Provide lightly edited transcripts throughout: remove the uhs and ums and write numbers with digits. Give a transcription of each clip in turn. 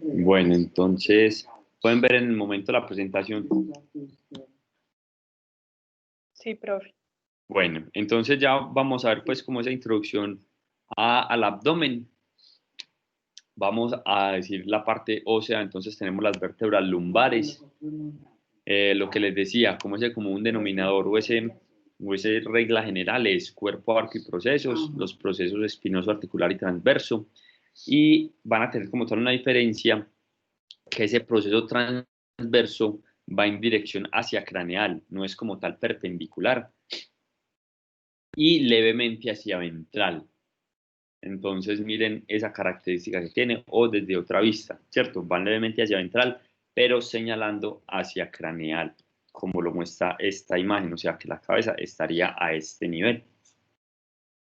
Bueno, entonces pueden ver en el momento la presentación. Sí, profe. Bueno, entonces ya vamos a ver pues como esa introducción al abdomen. Vamos a decir la parte ósea, entonces tenemos las vértebras lumbares, lo que les decía, como ese común denominador o ese regla general es cuerpo, arco y procesos, los procesos espinoso, articular y transverso, y van a tener como tal una diferencia que ese proceso transverso va en dirección hacia craneal, no es como tal perpendicular, y levemente hacia ventral. Entonces miren esa característica que tiene o desde otra vista, ¿cierto? Van levemente hacia ventral, pero señalando hacia craneal, como lo muestra esta imagen, o sea que la cabeza estaría a este nivel.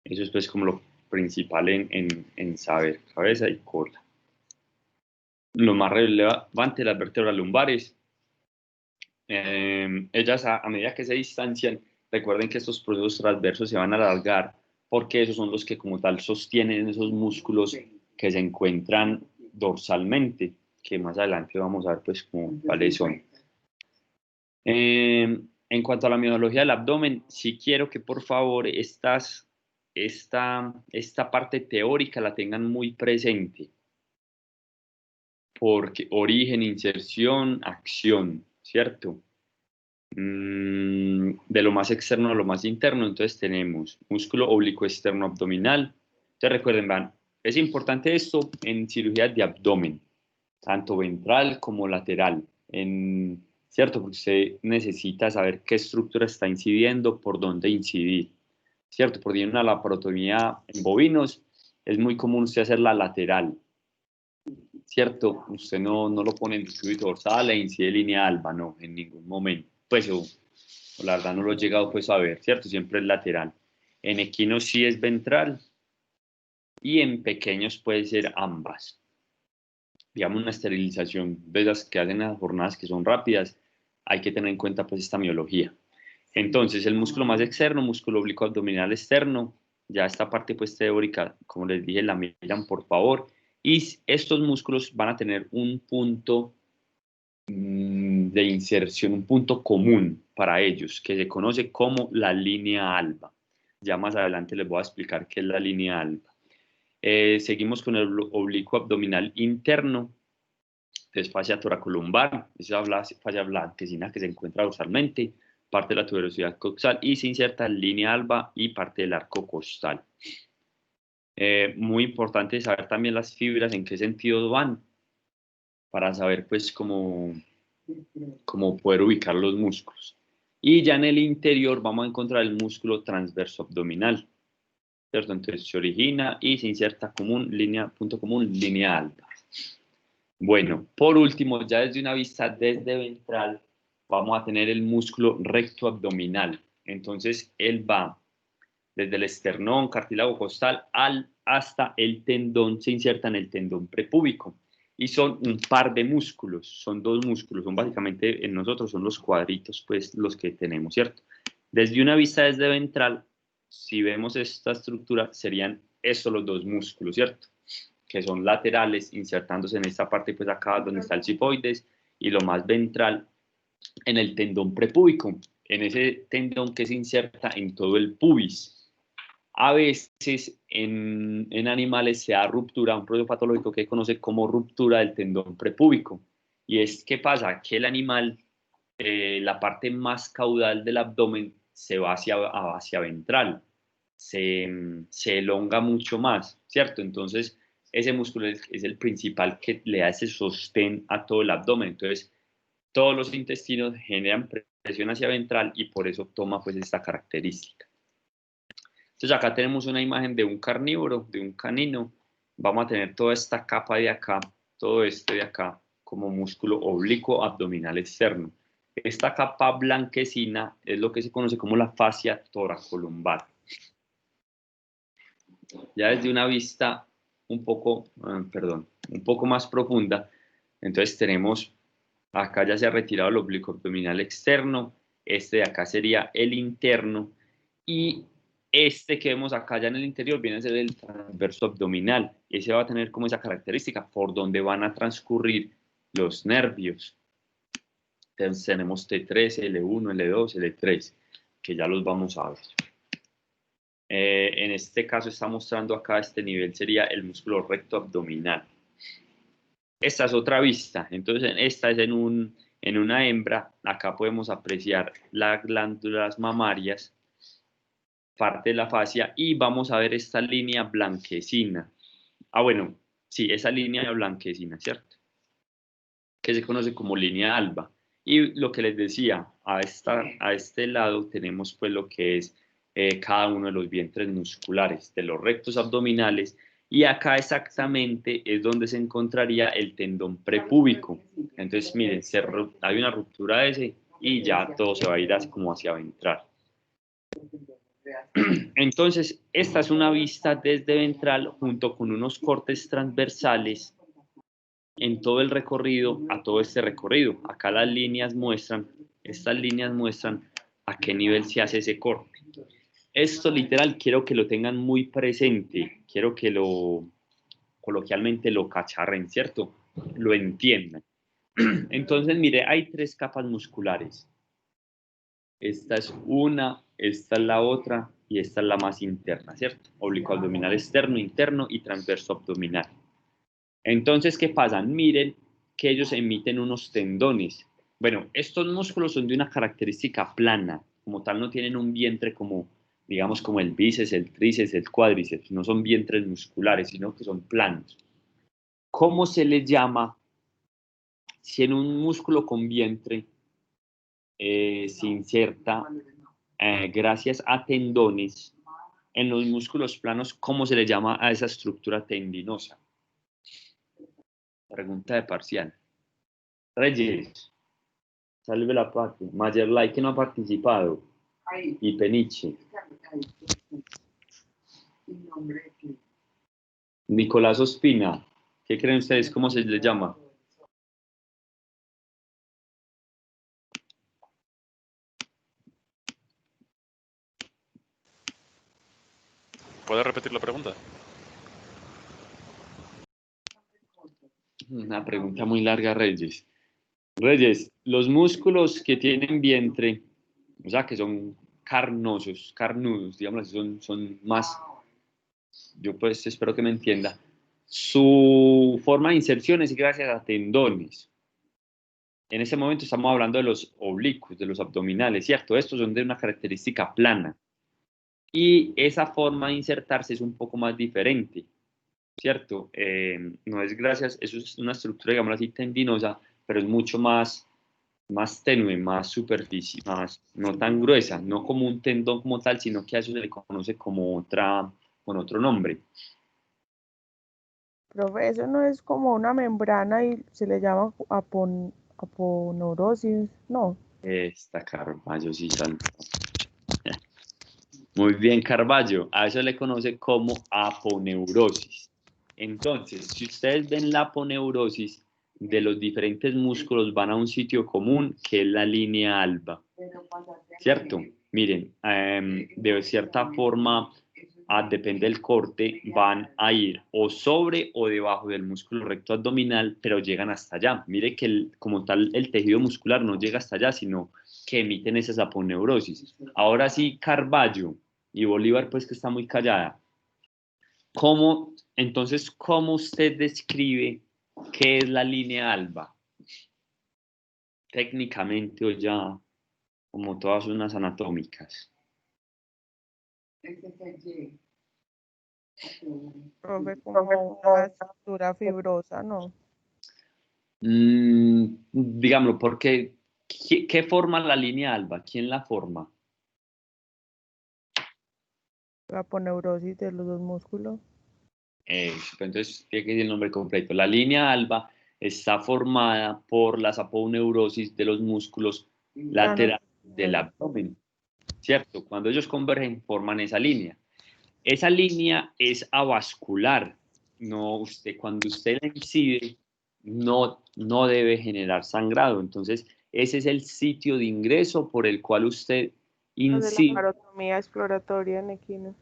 Eso es pues como lo principal en saber cabeza y cola. Lo más relevante, las vértebras lumbares, ellas a medida que se distancian, recuerden que estos procesos transversos se van a alargar porque esos son los que como tal sostienen esos músculos que se encuentran dorsalmente, que más adelante vamos a ver pues como cuáles son. En cuanto a la miología del abdomen, sí quiero que por favor esta parte teórica la tengan muy presente, porque origen, inserción, acción, ¿cierto? De lo más externo a lo más interno, entonces tenemos músculo oblicuo externo abdominal. Entonces recuerden, van, es importante esto en cirugía de abdomen, tanto ventral como lateral, ¿cierto? Porque usted necesita saber qué estructura está incidiendo, por dónde incidir, ¿cierto? Por ejemplo, una laparotomía en bovinos, es muy común usted hacer la lateral, ¿cierto? Usted no lo pone en decúbito dorsal e incide línea alba, no, en ningún momento. Pues la verdad no lo he llegado pues a ver, ¿cierto? Siempre es lateral. En equinos sí es ventral y en pequeños puede ser ambas. Digamos una esterilización de esas que hacen las jornadas que son rápidas, hay que tener en cuenta pues esta miología. Entonces el músculo más externo, músculo oblicuo abdominal externo, ya esta parte pues teórica, como les dije, la miran por favor. Y estos músculos van a tener un punto de inserción, un punto común para ellos, que se conoce como la línea alba. Ya más adelante les voy a explicar qué es la línea alba. Seguimos con el oblicuo abdominal interno, es fascia toracolumbar, esa fascia blanquecina que se encuentra dorsalmente, parte de la tuberosidad coxal y se inserta en línea alba y parte del arco costal. Muy importante saber también las fibras, en qué sentido van, para saber pues cómo poder ubicar los músculos. Y ya en el interior vamos a encontrar el músculo transverso abdominal, ¿cierto? Entonces se origina y se inserta punto común, línea alta. Bueno, por último, ya desde una vista desde ventral, vamos a tener el músculo recto abdominal. Entonces él va desde el esternón, cartílago costal, hasta el tendón, se inserta en el tendón prepúbico. Y son un par de músculos, son dos músculos, son básicamente en nosotros son los cuadritos, pues los que tenemos, ¿cierto? Desde una vista desde ventral, si vemos esta estructura, serían estos los dos músculos, ¿cierto? Que son laterales, insertándose en esta parte, pues acá donde está el cifoides, y lo más ventral en el tendón prepúbico, en ese tendón que se inserta en todo el pubis. A veces en animales se da ruptura, un proceso patológico que se conoce como ruptura del tendón prepúbico. Y es que pasa que el animal, la parte más caudal del abdomen se va hacia ventral, se elonga mucho más, ¿cierto? Entonces, ese músculo es el principal que le da ese sostén a todo el abdomen. Entonces, todos los intestinos generan presión hacia ventral y por eso toma pues esta característica. Entonces acá tenemos una imagen de un carnívoro, de un canino. Vamos a tener toda esta capa de acá, todo este de acá, como músculo oblicuo abdominal externo. Esta capa blanquecina es lo que se conoce como la fascia toracolumbar. Ya desde una vista un poco más profunda, entonces tenemos, acá ya se ha retirado el oblicuo abdominal externo, este de acá sería el interno, y este que vemos acá ya en el interior viene a ser el transverso abdominal. Ese va a tener como esa característica por donde van a transcurrir los nervios. Entonces tenemos T3, L1, L2, L3, que ya los vamos a ver. En este caso está mostrando acá este nivel, sería el músculo recto abdominal. Esta es otra vista, entonces esta es en una hembra. Acá podemos apreciar las glándulas mamarias, parte de la fascia, y vamos a ver esta línea blanquecina. Bueno, sí, esa línea blanquecina, ¿cierto? Que se conoce como línea alba. Y lo que les decía, a este lado tenemos pues lo que es cada uno de los vientres musculares, de los rectos abdominales, y acá exactamente es donde se encontraría el tendón prepúbico. Entonces, miren, hay una ruptura de ese y ya todo se va a ir así como hacia ventral. Entonces, esta es una vista desde ventral junto con unos cortes transversales en todo el recorrido, a todo este recorrido. Acá estas líneas muestran a qué nivel se hace ese corte. Esto literal quiero que lo tengan muy presente, quiero que coloquialmente lo cacharren, ¿cierto? Lo entiendan. Entonces, mire, hay 3 capas musculares. Esta es una, esta es la otra y esta es la más interna, ¿cierto? Oblicuo abdominal externo, interno y transverso abdominal. Entonces, ¿qué pasa? Miren que ellos emiten unos tendones. Bueno, estos músculos son de una característica plana, como tal no tienen un vientre como, digamos, como el bíceps, el tríceps, el cuádriceps, no son vientres musculares, sino que son planos. ¿Cómo se les llama si en un músculo con vientre se inserta, gracias a tendones, en los músculos planos, cómo se le llama a esa estructura tendinosa? Pregunta de parcial. Reyes, salve la patria. Mayerlay, que no ha participado. Y Peniche. Nicolás Ospina, ¿qué creen ustedes? ¿Cómo se le llama? ¿Puedes repetir la pregunta? Una pregunta muy larga, Reyes. Reyes, los músculos que tienen vientre, o sea, que son carnudos, digamos así, son más, yo pues espero que me entienda, su forma de inserción es gracias a tendones. En ese momento estamos hablando de los oblicuos, de los abdominales, ¿cierto? Estos son de una característica plana. Y esa forma de insertarse es un poco más diferente, ¿cierto? No es gracias, eso es una estructura, digamos así, tendinosa, pero es mucho más tenue, más superficie, no tan gruesa, no como un tendón como tal, sino que a eso se le conoce como con otro nombre. Profe, eso no es como una membrana y se le llama aponeurosis, no. Esta Carballo sí salta. Muy bien, Carballo. A eso le conoce como aponeurosis. Entonces, si ustedes ven la aponeurosis, de los diferentes músculos van a un sitio común que es la línea alba, ¿cierto? Miren, de cierta forma, depende del corte, van a ir o sobre o debajo del músculo recto abdominal, pero llegan hasta allá. Mire que como tal el tejido muscular no llega hasta allá, sino que emiten esas aponeurosis. Ahora sí, Carballo y Bolívar, pues que está muy callada. Entonces, ¿cómo usted describe qué es la línea alba? Técnicamente o ya, como todas unas anatómicas. Profe, como una estructura fibrosa, no. Digámoslo, porque ¿qué forma la línea alba? ¿Quién la forma? La aponeurosis de los dos músculos. Entonces, tiene que decir el nombre completo. La línea alba está formada por las aponeurosis de los músculos laterales del abdomen, ¿cierto? Cuando ellos convergen, forman esa línea. Esa línea es avascular. Cuando usted la incide, no debe generar sangrado. Entonces, ese es el sitio de ingreso por el cual usted Los de la incide parotomía exploratoria en equinos.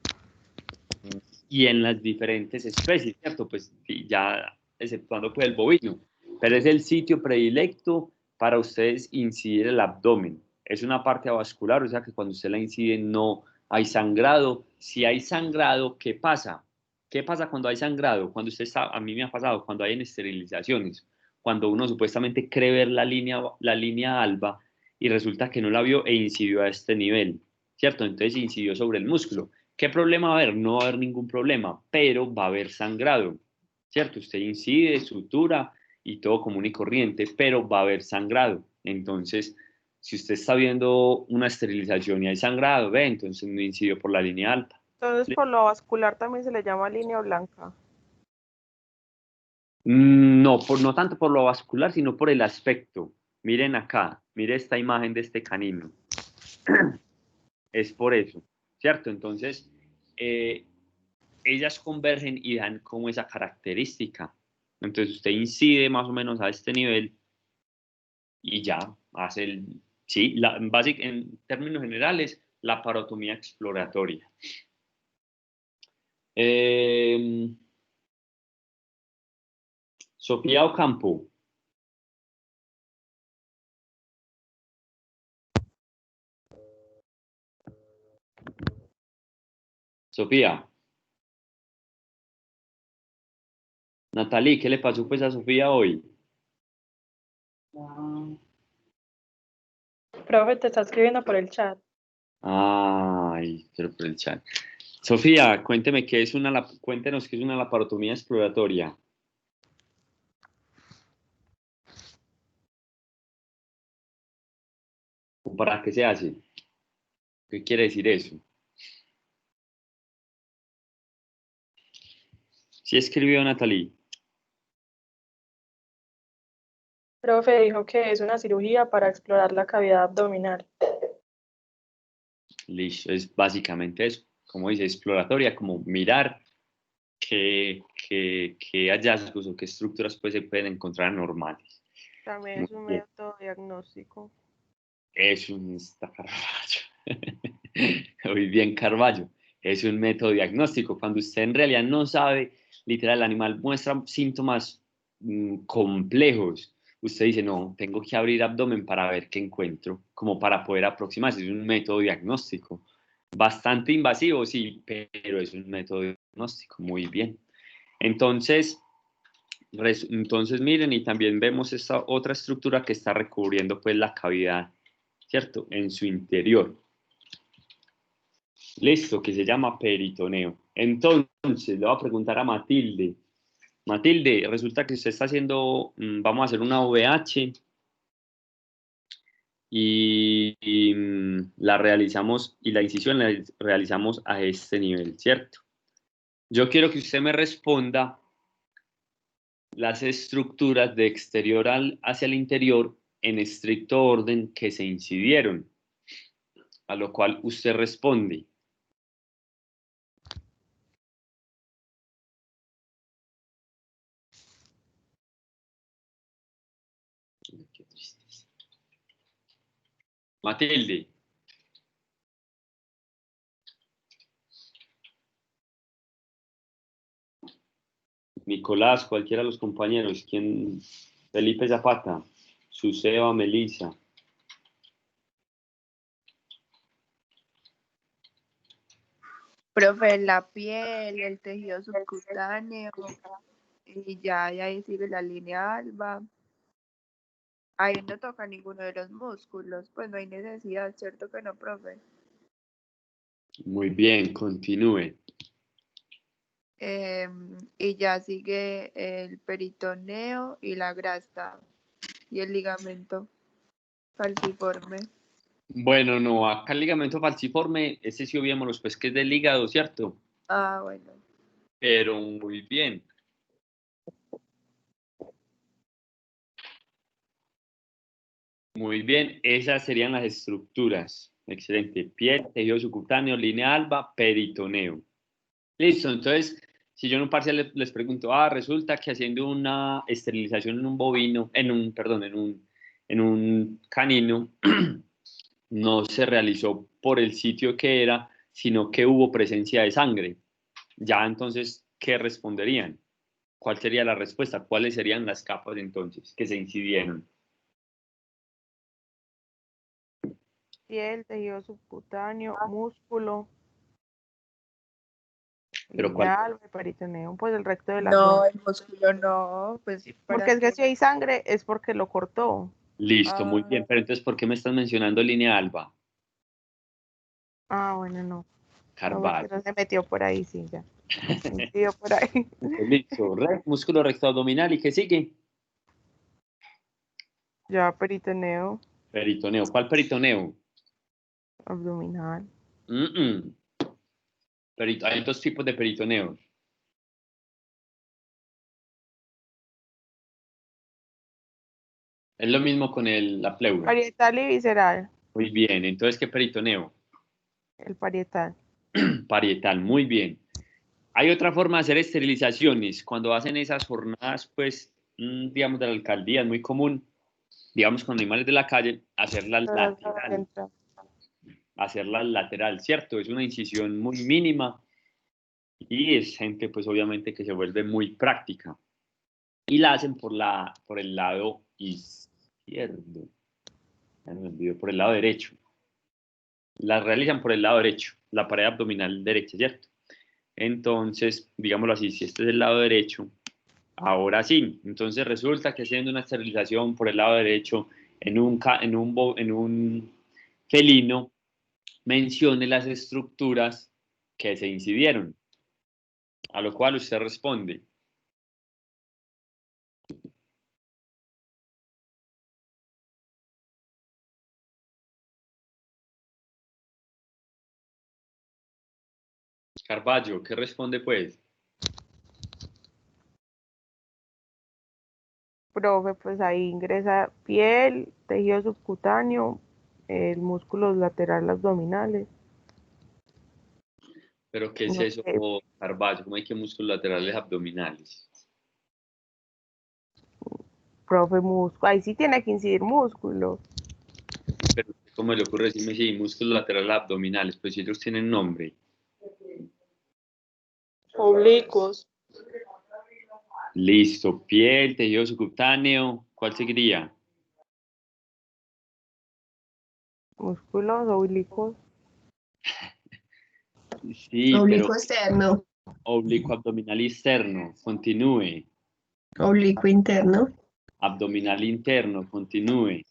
y en las diferentes especies, ¿cierto? Pues sí, ya exceptuando pues el bovino, pero es el sitio predilecto para ustedes incidir el abdomen. Es una parte avascular, o sea que cuando usted la incide no hay sangrado. Si hay sangrado, ¿qué pasa? ¿Qué pasa cuando hay sangrado? Cuando usted está, a mí me ha pasado, cuando hay esterilizaciones, cuando uno supuestamente cree ver la línea alba y resulta que no la vio e incidió a este nivel, ¿cierto? Entonces incidió sobre el músculo. ¿Qué problema va a haber? No va a haber ningún problema, pero va a haber sangrado, ¿cierto? Usted incide, sutura y todo común y corriente, pero va a haber sangrado. Entonces, si usted está viendo una esterilización y hay sangrado, ve, entonces no incidió por la línea alta. Entonces, por lo vascular también se le llama línea blanca. No, no tanto por lo vascular, sino por el aspecto. Miren acá, mire esta imagen de este canino. Es por eso, ¿cierto? Entonces, ellas convergen y dan como esa característica. Entonces usted incide más o menos a este nivel y ya hace el, sí, en términos generales, la parotomía exploratoria. Sofía Ocampo. Sofía. Natalie, ¿qué le pasó pues a Sofía hoy? Profe, te está escribiendo por el chat. Ay, pero por el chat. Sofía, cuéntenos qué es una laparotomía exploratoria. ¿O para qué se hace? ¿Qué quiere decir eso? Sí escribió Natalie. Profe dijo que es una cirugía para explorar la cavidad abdominal. Listo, es básicamente eso. Como dice, exploratoria, como mirar qué hallazgos o qué estructuras pues, se pueden encontrar normales. También Muy es un bien. método diagnóstico. Es un Carballo. Muy bien, Carballo. Es un método diagnóstico. Cuando usted en realidad no sabe, literal, el animal muestra síntomas complejos. Usted dice, no, tengo que abrir abdomen para ver qué encuentro, como para poder aproximarse. Es un método diagnóstico. Bastante invasivo, sí, pero es un método diagnóstico. Muy bien. Entonces, entonces miren, y también vemos esta otra estructura que está recubriendo pues la cavidad, ¿cierto? En su interior. Listo, que se llama peritoneo. Entonces, le voy a preguntar a Matilde. Matilde, resulta que usted está haciendo, vamos a hacer una OVH y la realizamos, y la incisión la realizamos a este nivel, ¿cierto? Yo quiero que usted me responda las estructuras de exterior hacia el interior en estricto orden que se incidieron, a lo cual usted responde. Qué tristeza. Matilde. Nicolás, cualquiera de los compañeros, ¿quién? Felipe Zapata, Suseva, Melissa. Profe, la piel, el tejido subcutáneo, y ya ahí sigue la línea alba. Ahí no toca ninguno de los músculos, pues no hay necesidad, ¿cierto que no, profe? Muy bien, continúe. Y ya sigue el peritoneo y la grasta y el ligamento falciforme. Bueno, no, acá el ligamento falciforme, ese sí obviamos pues que es del hígado, ¿cierto? Ah, bueno. Pero muy bien. Muy bien, esas serían las estructuras. Excelente. Piel, tejido subcutáneo, línea alba, peritoneo. Listo, entonces, si yo en un parcial les pregunto, resulta que haciendo una esterilización en un bovino, en un canino, no se realizó por el sitio que era, sino que hubo presencia de sangre. Ya entonces, ¿qué responderían? ¿Cuál sería la respuesta? ¿Cuáles serían las capas entonces que se incidieron? Piel, tejido subcutáneo, músculo, Pero ¿cuál? lineal, peritoneo, pues el recto del No, abdomen. el músculo no, pues Porque es que si hay sangre es porque lo cortó. Listo, muy bien. Ah. Pero entonces, ¿por qué me estás mencionando línea alba? Ah, bueno, no. No, porque Carvalho. no se metió por ahí, sí, ya. Se metió por ahí. Listo. Músculo recto abdominal. ¿Y qué sigue? Ya, peritoneo, Peritoneo. ¿Cuál peritoneo? abdominal. Hay dos tipos de peritoneo. Es lo mismo con la pleura. Parietal y visceral. Muy bien. Entonces, ¿qué peritoneo? El parietal. Parietal. Muy bien. Hay otra forma de hacer esterilizaciones. Cuando hacen esas jornadas, pues, digamos, de la alcaldía, es muy común, digamos, con animales de la calle, hacerla lateral, ¿cierto? Es una incisión muy mínima y es gente, pues, obviamente, que se vuelve muy práctica. Y la hacen por el lado izquierdo. Ya me olvidó, por el lado derecho. La realizan por el lado derecho, la pared abdominal derecha, ¿cierto? Entonces, digámoslo así, si este es el lado derecho, ahora sí. Entonces resulta que haciendo una esterilización por el lado derecho en un felino, mencione las estructuras que se incidieron. A lo cual usted responde. Carballo, ¿qué responde pues? Profe, pues ahí ingresa piel, tejido subcutáneo, el músculo lateral abdominales. ¿Pero qué es No eso, sé, Carballo? ¿Cómo hay que músculos laterales abdominales? profe, músculo. Ahí sí tiene que incidir músculo. Pero ¿cómo le ocurre decirme si músculos laterales abdominales? Pues si ellos tienen nombre. Oblicuos. Listo, piel, tejido subcutáneo, ¿cuál seguiría? Músculos oblicuos. Sí, pero Oblicuo externo, oblicuo abdominal externo, continúe. oblicuo interno, Abdominal interno, continúe.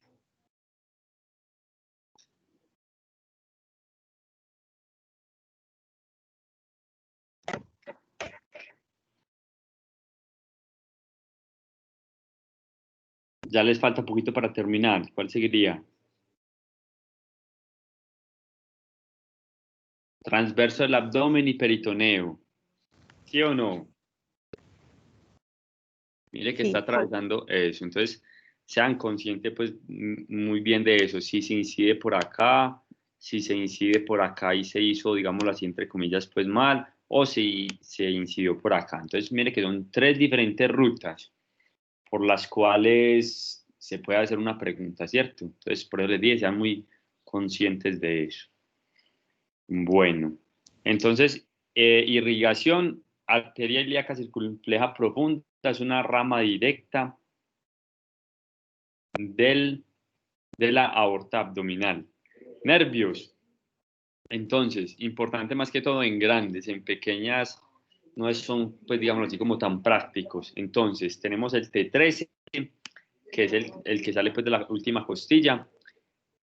Ya les falta poquito para terminar. ¿Cuál seguiría? Transverso del abdomen y peritoneo. ¿Sí o no? Mire que Sí. está atravesando eso. Entonces, sean conscientes pues muy bien de eso. Si se incide por acá, si se incide por acá y se hizo, digámoslo así, entre comillas, pues mal, o si se incidió por acá. Entonces, mire que son tres diferentes rutas por las cuales se puede hacer una pregunta, ¿cierto? Entonces, por eso les dije, sean muy conscientes de eso. Bueno, entonces, irrigación arteria ilíaca circunfleja profunda es una rama directa de la aorta abdominal. Nervios. Entonces, importante más que todo en grandes, en pequeñas no son, pues digámoslo así, como tan prácticos. Entonces, tenemos el T13, que es el que sale pues de la última costilla,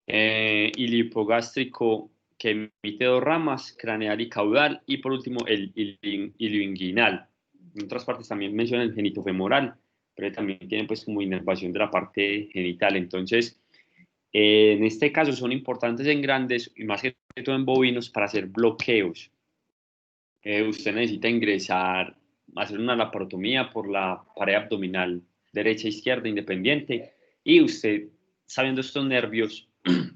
ilipogástrico, que emite dos ramas, craneal y caudal, y por último el ilioinguinal. En otras partes también menciona el genitofemoral, pero también tiene pues como inervación de la parte genital. Entonces, en este caso son importantes en grandes y más que todo en bovinos para hacer bloqueos. Usted necesita ingresar, hacer una laparotomía por la pared abdominal derecha e izquierda independiente y usted, sabiendo estos nervios,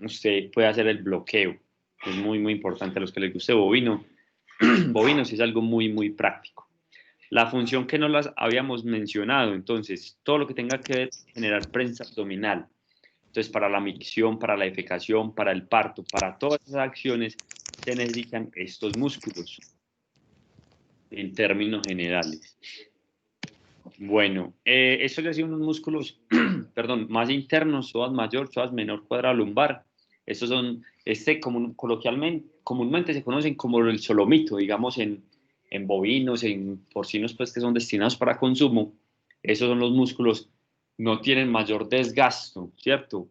usted puede hacer el bloqueo. Es muy, muy importante a los que les guste bovino. Bovinos es algo muy, muy práctico. La función que no las habíamos mencionado, entonces, todo lo que tenga que ver generar prensa abdominal, Entonces, para la micción, para la defecación, para el parto, para todas esas acciones, se necesitan estos músculos, en términos generales. Bueno, estos ya son unos músculos, perdón, más internos, psoas mayor, psoas menor, cuadrado lumbar. Estos son, comúnmente se conocen como el solomito, digamos, en bovinos, en porcinos, pues, que son destinados para consumo. Esos son los músculos, no tienen mayor desgasto, ¿cierto?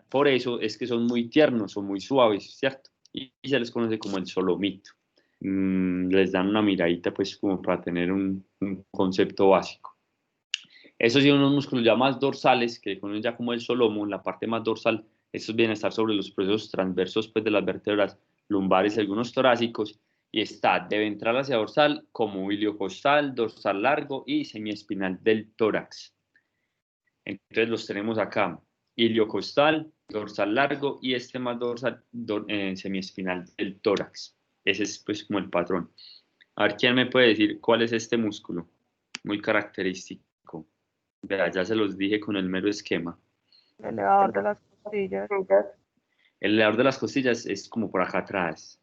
Por eso es que son muy tiernos o muy suaves, ¿cierto? Y se les conoce como el solomito. Les dan una miradita, pues, como para tener un concepto básico. Esos son unos músculos ya más dorsales, que conocen ya como el solomo, en la parte más dorsal. Estos vienen a estar sobre los procesos transversos, pues, de las vértebras lumbares y algunos torácicos, y está de ventral hacia dorsal como iliocostal, dorsal largo y semiespinal del tórax. Entonces los tenemos acá, iliocostal, dorsal largo y este más dorsal, semiespinal del tórax. Ese es, pues, como el patrón. A ver, ¿quién me puede decir cuál es este músculo? Muy característico. Vea, ya se los dije con el mero esquema. El elevador de las costillas. El elevador de las costillas es como por acá atrás.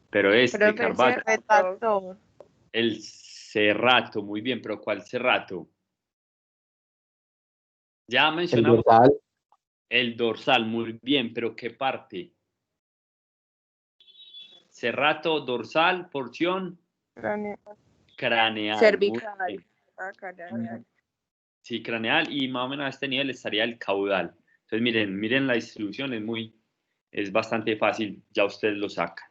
Pero este, Profe, Carvalho, Retractor. el cerrato, muy bien, pero ¿cuál cerrato? Ya El mencionamos dorsal. el dorsal, muy bien, pero ¿qué parte? Cerrato, dorsal, porción Craneal. craneal. cervical. Muy bien. Craneal. Sí, craneal, y más o menos a este nivel estaría el caudal. Entonces, miren la distribución, es bastante fácil, ya ustedes lo sacan.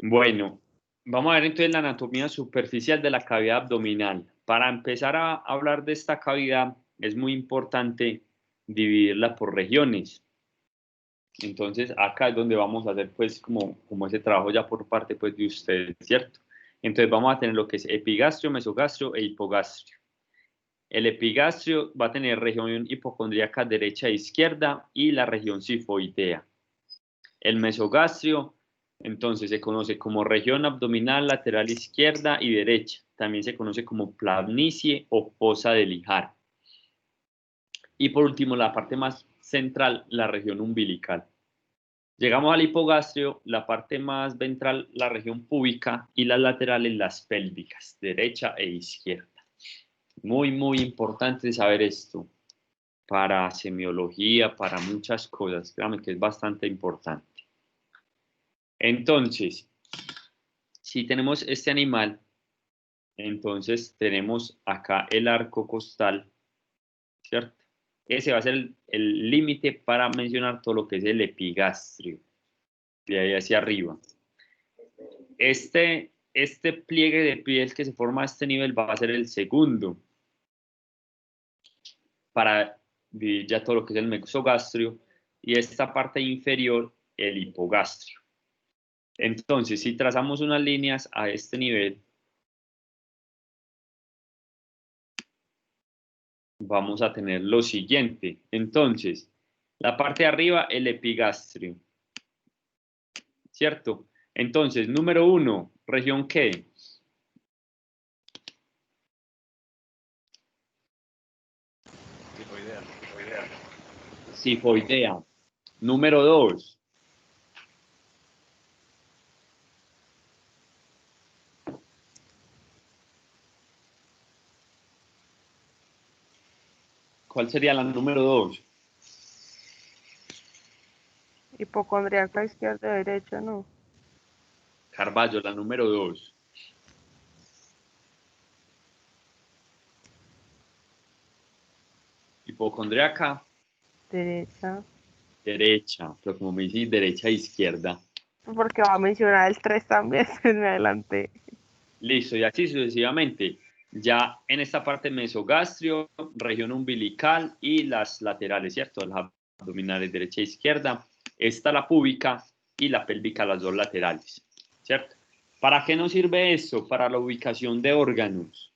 Bueno, vamos a ver entonces la anatomía superficial de la cavidad abdominal. Para empezar a hablar de esta cavidad, es muy importante dividirla por regiones. Entonces, acá es donde vamos a hacer, pues, como ese trabajo ya por parte, pues, de ustedes, ¿cierto? Entonces, vamos a tener lo que es epigastrio, mesogastrio e hipogastrio. El epigastrio va a tener región hipocondríaca derecha e izquierda y la región sifoidea. El mesogastrio, entonces, se conoce como región abdominal lateral izquierda y derecha. También se conoce como planicie o fosa de Lijar. Y por último, la parte más central, la región umbilical. Llegamos al hipogastrio, la parte más ventral, la región púbica, y las laterales, las pélvicas, derecha e izquierda. Muy, muy importante saber esto para semiología, para muchas cosas. Créanme que es bastante importante. Entonces, si tenemos este animal, entonces tenemos acá el arco costal, ¿cierto? Ese va a ser el límite para mencionar todo lo que es el epigastrio, de ahí hacia arriba. Este pliegue de piel que se forma a este nivel va a ser el segundo, para dividir ya todo lo que es el mesogastrio, y esta parte inferior, el hipogastrio. Entonces, si trazamos unas líneas a este nivel, vamos a tener lo siguiente. Entonces, la parte de arriba, el epigastrio, ¿cierto? Entonces, número 1, ¿región qué? Sifoidea. Número 2. ¿Cuál sería la número 2? Hipocondriaca izquierda y derecha, ¿no? Carvalho, la número 2. Hipocondriaca. Derecha. Derecha, pero como me dice derecha e izquierda. Porque va a mencionar el 3 también, se me adelanté. Listo, y así sucesivamente. Ya en esta parte mesogastrio, región umbilical y las laterales, ¿cierto? Las abdominales derecha e izquierda. Esta la púbica y la pélvica, las dos laterales, ¿cierto? ¿Para qué nos sirve esto? Para la ubicación de órganos.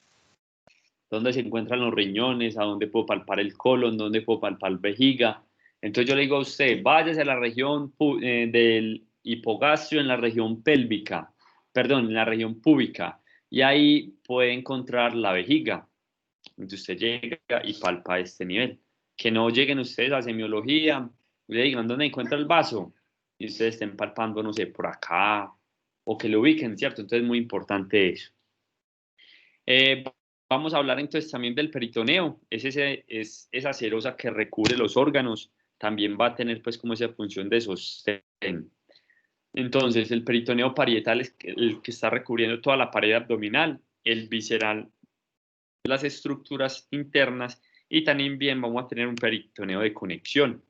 ¿Dónde se encuentran los riñones? ¿A dónde puedo palpar el colon? ¿Dónde puedo palpar vejiga? Entonces yo le digo a usted, váyase a la región del hipogastrio, en la región pélvica, perdón, en la región púbica, y ahí puede encontrar la vejiga. Entonces usted llega y palpa a este nivel. Que no lleguen ustedes a semiología y le digan, ¿dónde encuentra el vaso? Y ustedes estén palpando, no sé, por acá, o que lo ubiquen, ¿cierto? Entonces es muy importante eso. Vamos a hablar entonces también del peritoneo. Es esa serosa que recubre los órganos. También va a tener pues como esa función de sostén. Entonces el peritoneo parietal es el que está recubriendo toda la pared abdominal, el visceral, las estructuras internas, y también bien vamos a tener un peritoneo de conexión.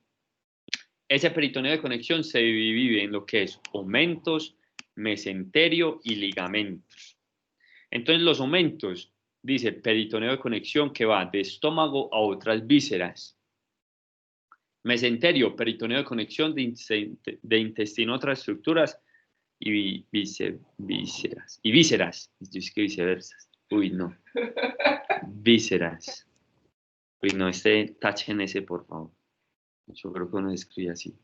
Ese peritoneo de conexión se divide en lo que es omentos, mesenterio y ligamentos. Entonces los omentos, dice peritoneo de conexión que va de estómago a otras vísceras. Mesenterio, peritoneo de conexión de intestino a otras estructuras y vísceras. Y vísceras. Yo es que viceversa. Uy, no. Vísceras. Uy, no, tachen ese, por favor. Yo creo que uno escribe así.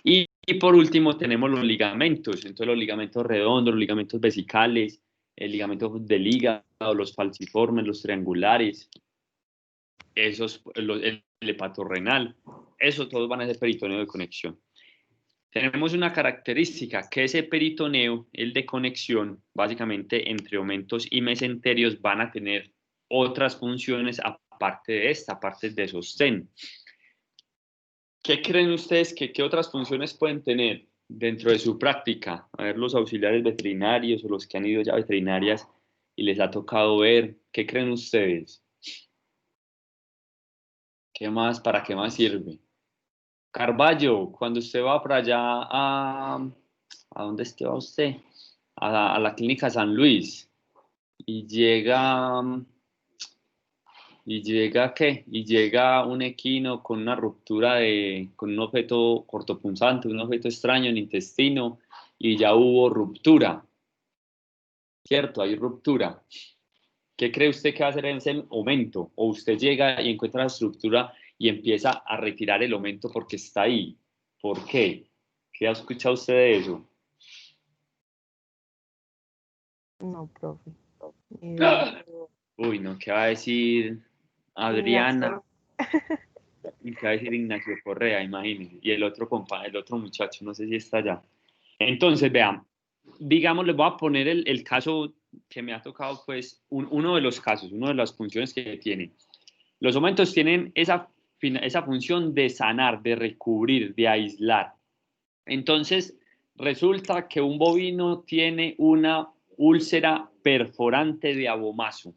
Y por último tenemos los ligamentos. Entonces los ligamentos redondos, los ligamentos vesicales, el ligamento del hígado, los falciformes, los triangulares, el hepatorrenal, esos todos van a ser peritoneo de conexión. Tenemos una característica, que ese peritoneo, el de conexión, básicamente entre omentos y mesenterios van a tener otras funciones aparte de esta, aparte de sostén. ¿Qué creen ustedes qué otras funciones pueden tener dentro de su práctica? A ver, los auxiliares veterinarios o los que han ido ya a veterinarias y les ha tocado ver, ¿qué creen ustedes? ¿Qué más? ¿Para qué más sirve? Carballo, cuando usted va para allá ¿a dónde es que va usted? A la clínica San Luis y llega ¿qué? Y llega un equino con una ruptura con un objeto cortopunzante, un objeto extraño en el intestino y ya hubo ruptura, ¿cierto? Hay ruptura. ¿Qué cree usted que va a hacer en ese momento? O usted llega y encuentra la estructura y empieza a retirar el aumento porque está ahí. ¿Por qué? ¿Qué ha escuchado usted de eso? No, profe. Ni idea. Uy, no, ¿qué va a decir Adriana? ¿Y qué va a decir Ignacio Correa? Imagínense. Y el otro muchacho, no sé si está allá. Entonces, vean, digamos, les voy a poner el caso que me ha tocado, pues, uno de los casos, una de las funciones que tienen. Los aumentos tienen esa función de sanar, de recubrir, de aislar. Entonces, resulta que un bovino tiene una úlcera perforante de abomazo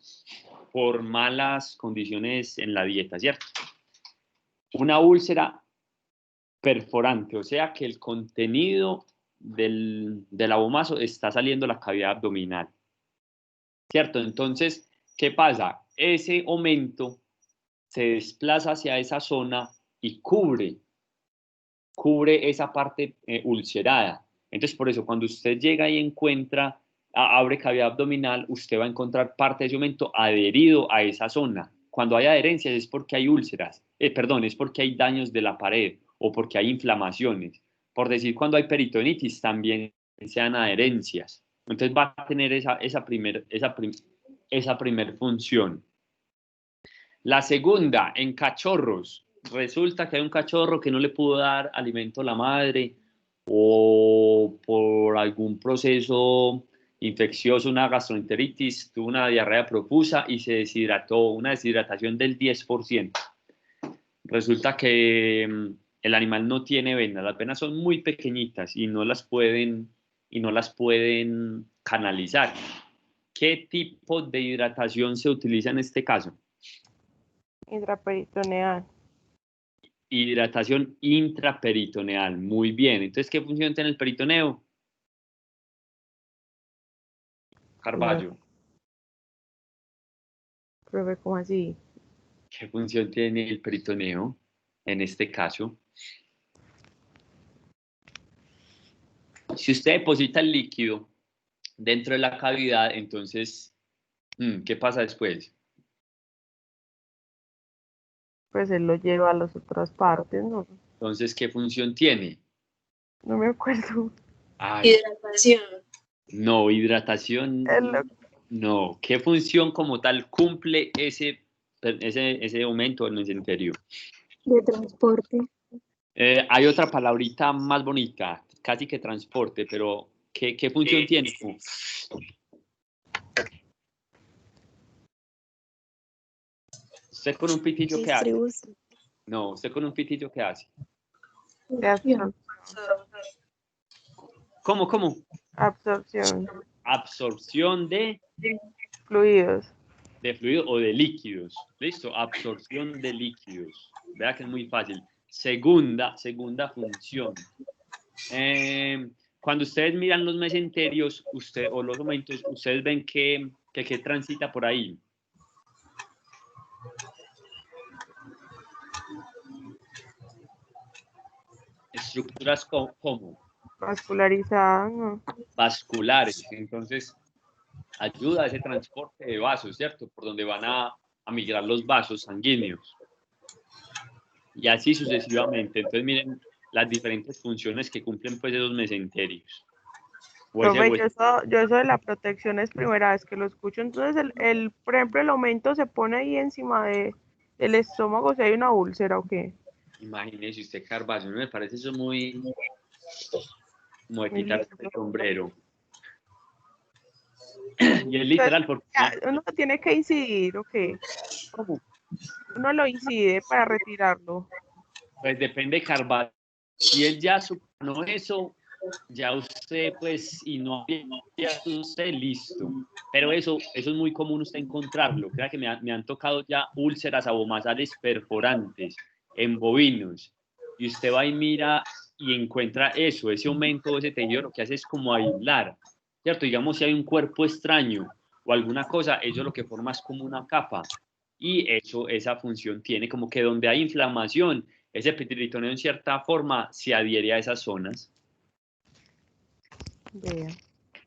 por malas condiciones en la dieta, ¿cierto? Una úlcera perforante, o sea que el contenido del abomazo está saliendo a la cavidad abdominal, ¿cierto? Entonces, ¿qué pasa? Ese aumento se desplaza hacia esa zona y cubre esa parte ulcerada. Entonces, por eso, cuando usted llega y encuentra, abre cavidad abdominal, usted va a encontrar parte de ese aumento adherido a esa zona. Cuando hay adherencias es porque hay úlceras, es porque hay daños de la pared o porque hay inflamaciones. Por decir, cuando hay peritonitis también sean adherencias. Entonces va a tener esa primer función. La segunda, en cachorros. Resulta que hay un cachorro que no le pudo dar alimento a la madre o por algún proceso infeccioso, una gastroenteritis, tuvo una diarrea profusa y se deshidrató, una deshidratación del 10%. Resulta que el animal no tiene venas, las venas son muy pequeñitas y no las pueden canalizar. ¿Qué tipo de hidratación se utiliza en este caso? Intraperitoneal. Hidratación intraperitoneal. Muy bien. Entonces, ¿qué función tiene el peritoneo? Carballo. Profe, ¿cómo así? ¿Qué función tiene el peritoneo en este caso? Si usted deposita el líquido dentro de la cavidad, entonces, ¿qué pasa después? Pues él lo lleva a las otras partes, ¿no? Entonces, ¿qué función tiene? No me acuerdo. Ay, Hidratación. no, hidratación. No. ¿Qué función como tal cumple ese aumento del mesenterio. De transporte. Hay otra palabrita más bonita, casi que transporte, pero ¿qué función tiene? ¿Usted con un pitillo qué hace? Distribución. No, ¿usted con un pitillo qué hace? De absorción. ¿Cómo? Absorción. Absorción de Fluidos. fluidos o de líquidos. ¿Listo? Absorción de líquidos. Vea que es muy fácil. Segunda función. Cuando ustedes miran los mesenterios, o los aumentos, ustedes ven que transita por ahí. Estructuras como Vascularizadas, ¿no? vasculares. Entonces, ayuda a ese transporte de vasos, ¿cierto? Por donde van a migrar los vasos sanguíneos. Y así sucesivamente. Entonces, miren las diferentes funciones que cumplen pues esos mesenterios. Profe, yo eso de la protección es primera vez que lo escucho. Entonces, por ejemplo, el aumento se pone ahí encima del estómago si hay una úlcera o qué. Imagínese usted, Carvalho, me parece eso muy de quitarse el sombrero. Y es literal porque... ¿Uno tiene que incidir o qué? ¿Cómo? Uno lo incide para retirarlo. Pues depende de Carvalho. Si él ya suponó eso, ya usted, pues, y no había usted, listo. Pero eso es muy común usted encontrarlo. Crea que me han tocado ya úlceras abomasales perforantes en bovinos. Y usted va y mira y encuentra eso, ese aumento de ese tejido, lo que hace es como aislar, ¿cierto? Digamos, si hay un cuerpo extraño o alguna cosa, eso lo que forma es como una capa. Y esa función tiene como que donde hay inflamación, ese peritoneo en cierta forma se adhiere a esas zonas. Vea,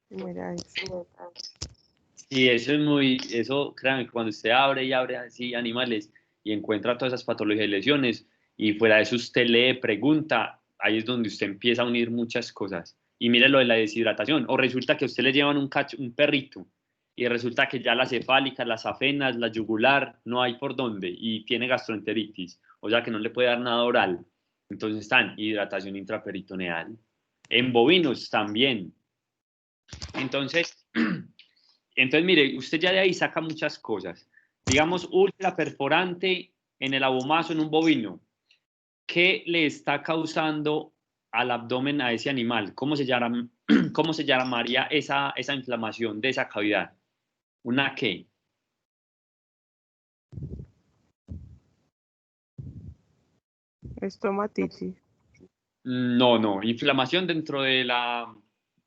mira eso. Sí, eso, créanme, cuando usted abre y abre así animales y encuentra todas esas patologías y lesiones, y fuera de eso usted lee, pregunta, ahí es donde usted empieza a unir muchas cosas. Y mire lo de la deshidratación, o resulta que a usted le llevan un perrito, y resulta que ya las cefálicas, las afenas, la yugular, no hay por dónde, y tiene gastroenteritis, o sea que no le puede dar nada oral. Entonces están hidratación intraperitoneal. En bovinos también. Entonces, mire, usted ya de ahí saca muchas cosas. Digamos, úlcera perforante en el abomaso, en un bovino. ¿Qué le está causando al abdomen a ese animal? ¿Cómo se llamaría esa inflamación de esa cavidad? ¿Una qué? Estomatitis. No. Inflamación dentro de la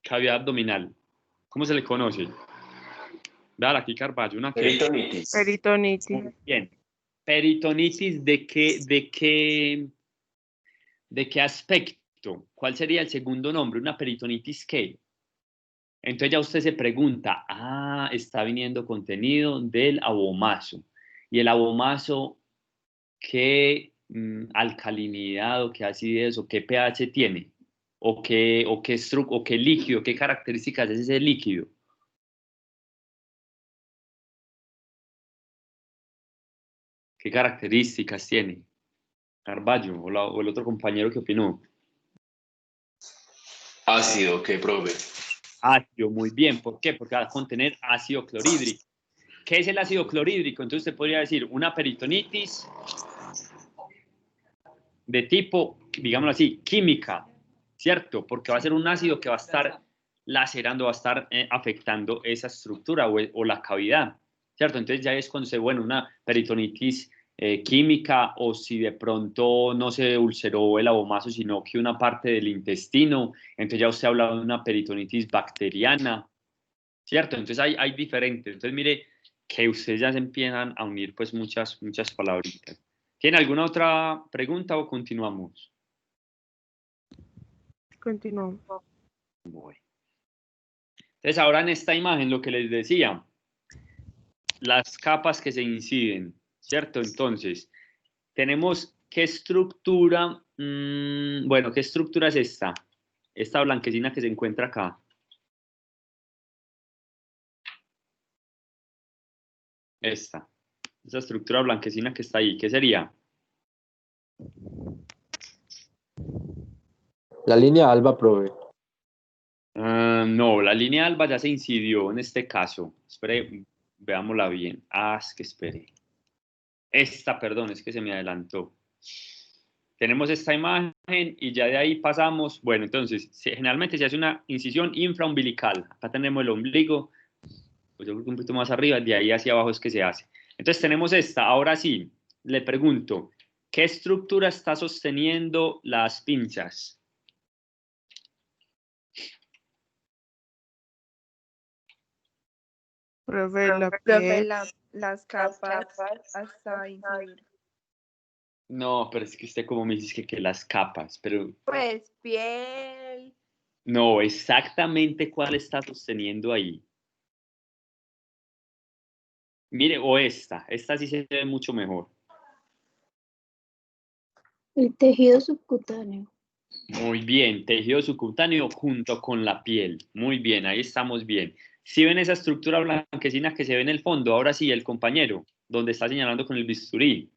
cavidad abdominal. ¿Cómo se le conoce? Dale aquí, Carvalho, una qué. Peritonitis. Bien. Peritonitis, ¿de qué aspecto? ¿Cuál sería el segundo nombre? ¿Una peritonitis qué? Entonces ya usted se pregunta, está viniendo contenido del abomaso. ¿Y el abomaso qué alcalinidad o qué acidez o qué pH tiene? ¿O qué líquido, qué características es ese líquido? ¿Qué características tiene? Carvalho o el otro compañero que opinó. Ácido, ¿qué, profe? Ácido, muy bien. ¿Por qué? Porque va a contener ácido clorhídrico. ¿Qué es el ácido clorhídrico? Entonces usted podría decir una peritonitis de tipo, digámoslo así, química, ¿cierto? Porque va a ser un ácido que va a estar lacerando, va a estar afectando esa estructura o la cavidad, ¿cierto? Entonces ya es cuando se, una peritonitis química, o si de pronto no se ulceró el abomaso, sino que una parte del intestino, entonces ya usted ha hablado de una peritonitis bacteriana, ¿cierto? Entonces hay diferentes. Entonces mire que ustedes ya se empiezan a unir pues muchas palabritas. ¿Tiene alguna otra pregunta o continuamos? Continuamos. Bueno. Entonces ahora en esta imagen lo que les decía, las capas que se inciden, ¿cierto? Entonces, tenemos qué estructura, ¿qué estructura es esta? Esta blanquecina que se encuentra acá. Esta Esa estructura blanquecina que está ahí, ¿qué sería? La línea alba, profe. No, la línea alba ya se incidió en este caso. Espere, veámosla bien. Es que espere. Perdón, es que se me adelantó. Tenemos esta imagen y ya de ahí pasamos. Bueno, entonces, generalmente se hace una incisión infraumbilical. Acá tenemos el ombligo, pues yo creo que un poquito más arriba, de ahí hacia abajo es que se hace. Entonces tenemos esta. Ahora sí, le pregunto, ¿qué estructura está sosteniendo las pinzas? Profe, la Profe, piel. las capas hasta incluir. No, pero es que usted como me dice que las capas, pero Pues piel. no, exactamente cuál está sosteniendo ahí. Mire, o esta sí se ve mucho mejor. El tejido subcutáneo. Muy bien, tejido subcutáneo junto con la piel. Muy bien, ahí estamos bien. Si ven esa estructura blanquecina que se ve en el fondo, ahora sí, el compañero, donde está señalando con el bisturí.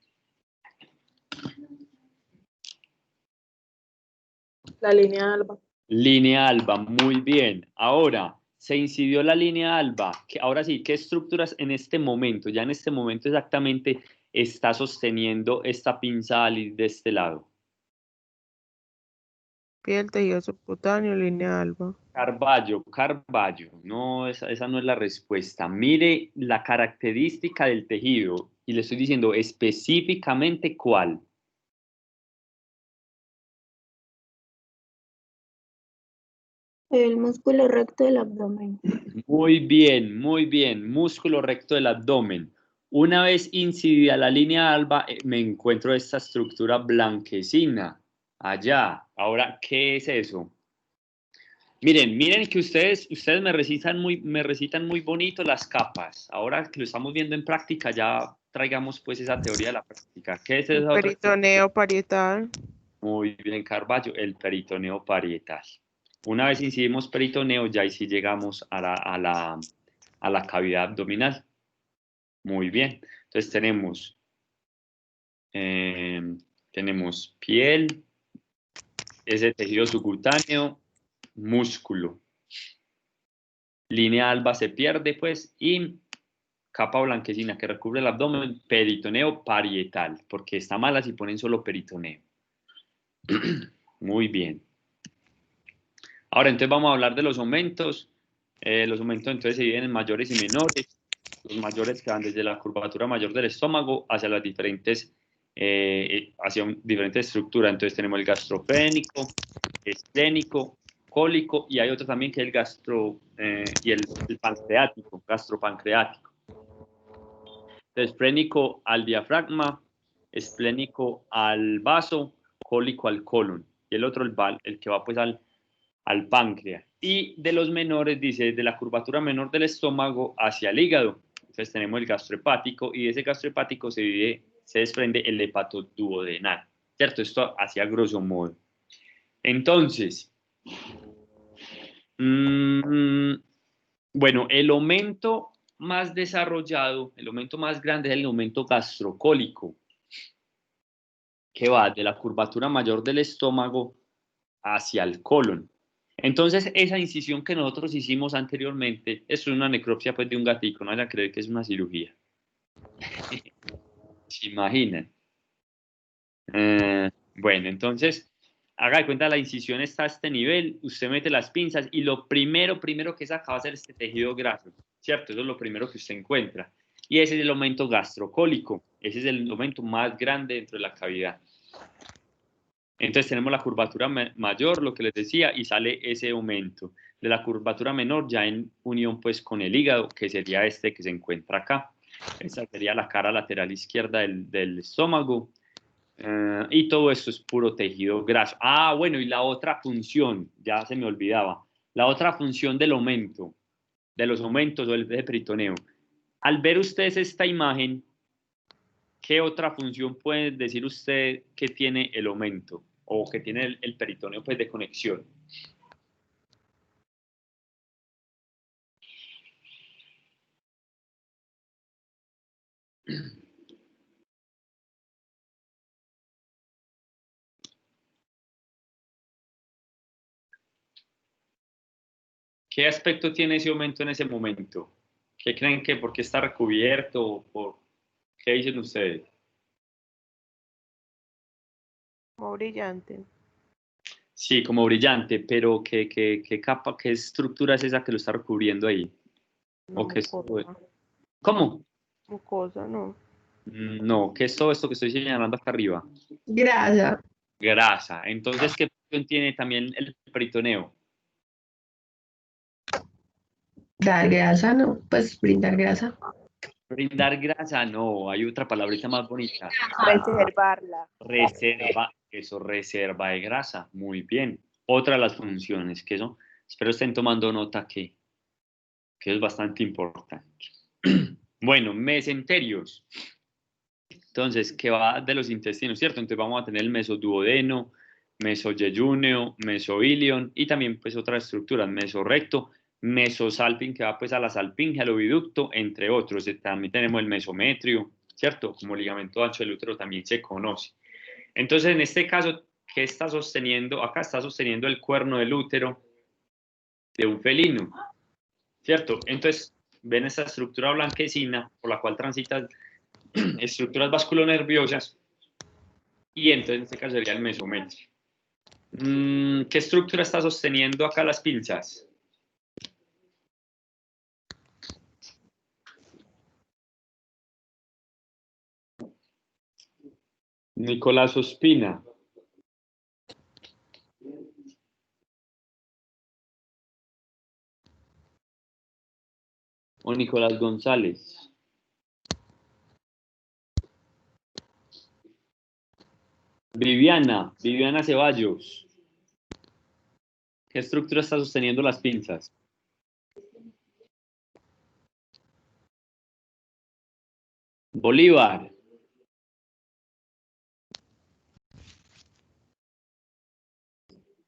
La línea alba. Línea alba, muy bien. Ahora, se incidió la línea alba. Ahora sí, ¿qué estructuras en este momento, ya en este momento exactamente, está sosteniendo esta pinza de este lado? Piel, tejido subcutáneo, línea alba. Carballo. No, esa no es la respuesta. Mire la característica del tejido y le estoy diciendo específicamente cuál. El músculo recto del abdomen. Muy bien. Músculo recto del abdomen. Una vez incidida la línea alba, me encuentro esta estructura blanquecina. Allá. Ahora, ¿qué es eso? Miren que ustedes me recitan muy bonito las capas. Ahora que lo estamos viendo en práctica, ya traigamos pues esa teoría de la práctica. ¿Qué es El esa otra estructura? peritoneo parietal. Muy bien, Carballo, el peritoneo parietal. Una vez incidimos peritoneo, ya ahí sí llegamos a la cavidad abdominal. Muy bien. Entonces eh, tenemos piel, ese tejido subcutáneo, músculo. Línea alba se pierde, pues, y capa blanquecina que recubre el abdomen, peritoneo parietal, porque está mala si ponen solo peritoneo. Muy bien. Ahora, entonces vamos a hablar de los aumentos. Los aumentos entonces se dividen en mayores y menores. Los mayores que van desde la curvatura mayor del estómago hacia las diferentes, diferentes estructuras. Entonces tenemos el gastrofrénico, esplénico, cólico, y hay otro también que es el el pancreático, gastropancreático. Entonces, frénico al diafragma, esplénico al vaso, cólico al colon. Y el otro, el que va pues al páncreas. Y de los menores, dice, de la curvatura menor del estómago hacia el hígado. Entonces tenemos el gastrohepático y de ese gastrohepático se desprende el hepatoduodenal. ¿Cierto? Esto hacia grosso modo. Entonces, bueno, el aumento más desarrollado, el aumento más grande es el aumento gastrocólico, que va de la curvatura mayor del estómago hacia el colon. Entonces, esa incisión que nosotros hicimos anteriormente, es una necropsia pues, de un gatico, no vayan a creer que es una cirugía. ¿Se imaginan? Bueno, entonces, haga de cuenta, la incisión está a este nivel, usted mete las pinzas y lo primero que saca va a ser este tejido graso, ¿cierto? Eso es lo primero que usted encuentra. Y ese es el aumento gastrocólico, ese es el aumento más grande dentro de la cavidad. Entonces tenemos la curvatura mayor, lo que les decía, y sale ese aumento. De la curvatura menor ya en unión pues con el hígado, que sería este que se encuentra acá. Esa sería la cara lateral izquierda del estómago. Y todo esto es puro tejido graso. Bueno, y la otra función, ya se me olvidaba, la otra función del aumento, de los aumentos o el de peritoneo. Al ver ustedes esta imagen, ¿qué otra función puede decir usted que tiene el aumento o que tiene el peritoneo pues, de conexión? ¿Qué aspecto tiene ese aumento en ese momento? ¿Qué creen que por qué está recubierto? ¿Qué dicen ustedes? Como brillante. Sí, como brillante, pero ¿qué capa, qué estructura es esa que lo está recubriendo ahí? No, ¿O qué es? mucosa. ¿Cómo? Mucosa, no. No, ¿qué es todo esto que estoy señalando acá arriba? Grasa. Grasa. Entonces, ¿qué función tiene también el peritoneo? Dar grasa, no. Pues brindar grasa. Brindar grasa, no, hay otra palabrita más bonita. Reservarla. Reserva, eso, reserva de grasa. Muy bien. Otra de las funciones que eso, espero estén tomando nota que es bastante importante. Bueno, mesenterios. Entonces, ¿qué va de los intestinos, cierto? Entonces vamos a tener el mesoduodeno, mesoyeyúneo, mesoilion y también pues otras estructuras, mesorrecto, mesosalping que va pues a la salpinge, al oviducto, entre otros. También tenemos el mesometrio, ¿cierto? Como ligamento ancho del útero también se conoce. Entonces, en este caso, ¿qué está sosteniendo? Acá está sosteniendo el cuerno del útero de un felino, ¿cierto? Entonces, ven esa estructura blanquecina por la cual transitan estructuras vasculonerviosas y entonces en este caso sería el mesometrio. ¿Qué estructura está sosteniendo acá las pinzas? Nicolás Ospina. O Nicolás González. Viviana Ceballos. ¿Qué estructura está sosteniendo las pinzas? Bolívar.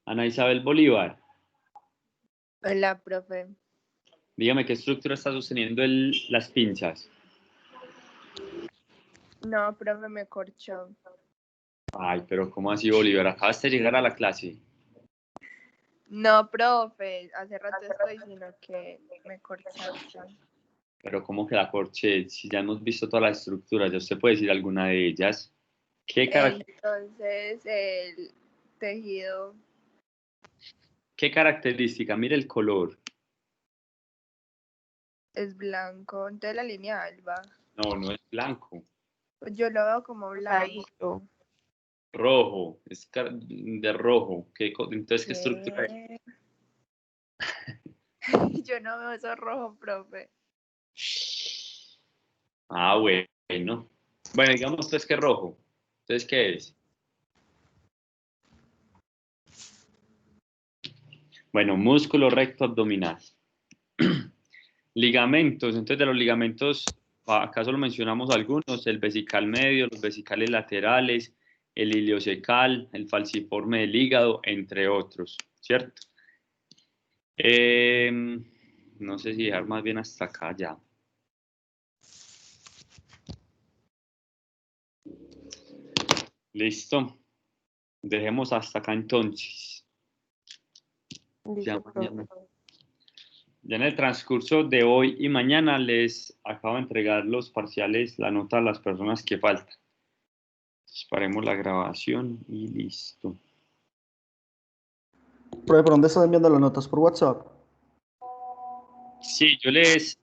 Ana Isabel Bolívar. Hola, profe. Dígame, ¿qué estructura está sosteniendo las pinzas? No, profe, me corchó. Ay, pero ¿cómo así, Bolívar? Acabas de llegar a la clase. No, profe, hace rato estoy, sino que me corcharon. Pero ¿cómo que la corché? Si ya hemos visto todas las estructuras, ¿ya usted puede decir alguna de ellas? Entonces, el tejido ¿Qué característica? Mire el color. es blanco, entonces la línea alba. No, no es blanco. Pues yo lo veo como blanco. Rosadito. Rojo, es de rojo. Entonces, ¿qué estructura es? Yo no veo eso rojo, profe. Ah, bueno. Bueno, digamos pues que es rojo. Entonces, ¿qué es? Bueno, músculo recto abdominal. Ligamentos. Entonces, de los ligamentos, acá solo mencionamos algunos: el vesical medio, los vesicales laterales, el iliocecal, el falciforme del hígado, entre otros, ¿cierto? No sé si dejar más bien hasta acá ya. Listo. Dejemos hasta acá entonces. Ya, ya en el transcurso de hoy y mañana les acabo de entregar los parciales, la nota a las personas que faltan. Paremos la grabación y listo. Profe, ¿por dónde estás enviando las notas? ¿Por WhatsApp? Sí, yo les